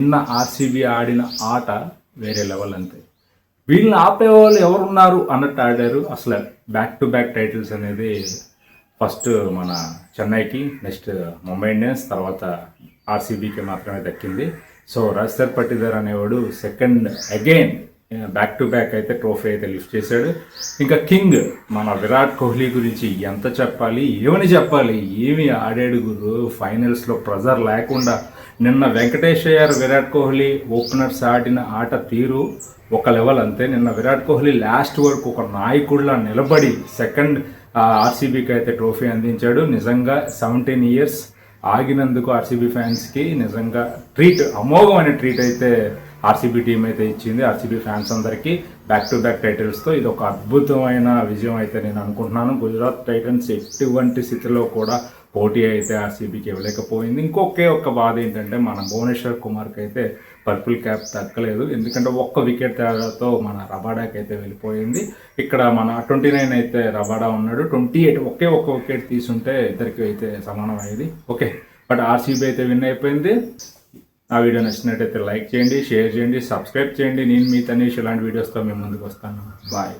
నిన్న ఆర్సీబీ ఆడిన ఆట వేరే లెవెల్ అంతే. వీళ్ళని ఆపేవాళ్ళు ఎవరున్నారు అన్నట్టు ఆడారు. అసలు బ్యాక్ టు బ్యాక్ టైటిల్స్ అనేది ఫస్ట్ మన చెన్నైకి, నెక్స్ట్ ముంబై ఇండియన్స్, తర్వాత ఆర్సీబీకి మాత్రమే దక్కింది. సో రజత్ పటిదార్ అనేవాడు second again back to back అయితే ట్రోఫీ అయితే లిఫ్ట్ చేశాడు. ఇంకా కింగ్ మన విరాట్ కోహ్లీ గురించి ఎంత చెప్పాలి, ఏమని చెప్పాలి, ఏమి ఆడాడు గురు. ఫైనల్స్లో ప్రెజర్ లేకుండా నిన్న వెంకటేష్ అయ్యారు విరాట్ కోహ్లీ ఓపెనర్స్ ఆడిన ఆట తీరు ఒక లెవెల్ అంతే. నిన్న విరాట్ కోహ్లీ లాస్ట్ వరకు ఒక నాయకుడిలా నిలబడి సెకండ్ ఆర్సీబీకి అయితే ట్రోఫీ అందించాడు. నిజంగా 17 years ఆగినందుకు ఆర్సీబీ ఫ్యాన్స్కి నిజంగా ట్రీట్, అమోఘమైన ట్రీట్ అయితే ఆర్సీబీ టీం అయితే ఇచ్చింది. ఆర్సీబీ ఫ్యాన్స్ అందరికీ బ్యాక్ టు బ్యాక్ టైటిల్స్తో ఇది ఒక అద్భుతమైన విజయం అయితే నేను అనుకుంటున్నాను. గుజరాత్ టైటన్స్ ఎటువంటి స్థితిలో కూడా పోటీ అయితే ఆర్సీబీకి ఇవ్వలేకపోయింది. ఇంకొకే ఒక్క బాధ ఏంటంటే మన భువనేశ్వర్ కుమార్కి అయితే పర్పుల్ క్యాప్ దక్కలేదు. ఎందుకంటే ఒక్క వికెట్ తేడాతో మన రబాడాకి అయితే వెళ్ళిపోయింది. ఇక్కడ మన 29 అయితే రబాడా ఉన్నాడు, 28 ఒకే ఒక్క వికెట్ తీసుంటే ఇద్దరికి అయితే సమానం అయ్యేది. ఓకే, బట్ ఆర్సీబీ అయితే విన్ అయిపోయింది. ఆ వీడియో నచ్చినట్టయితే లైక్ చేయండి, షేర్ చేయండి, సబ్స్క్రైబ్ చేయండి. నేను మీ తనీష్ ఇలాంటి వీడియోస్తో మేము ముందుకు వస్తాను. బాయ్.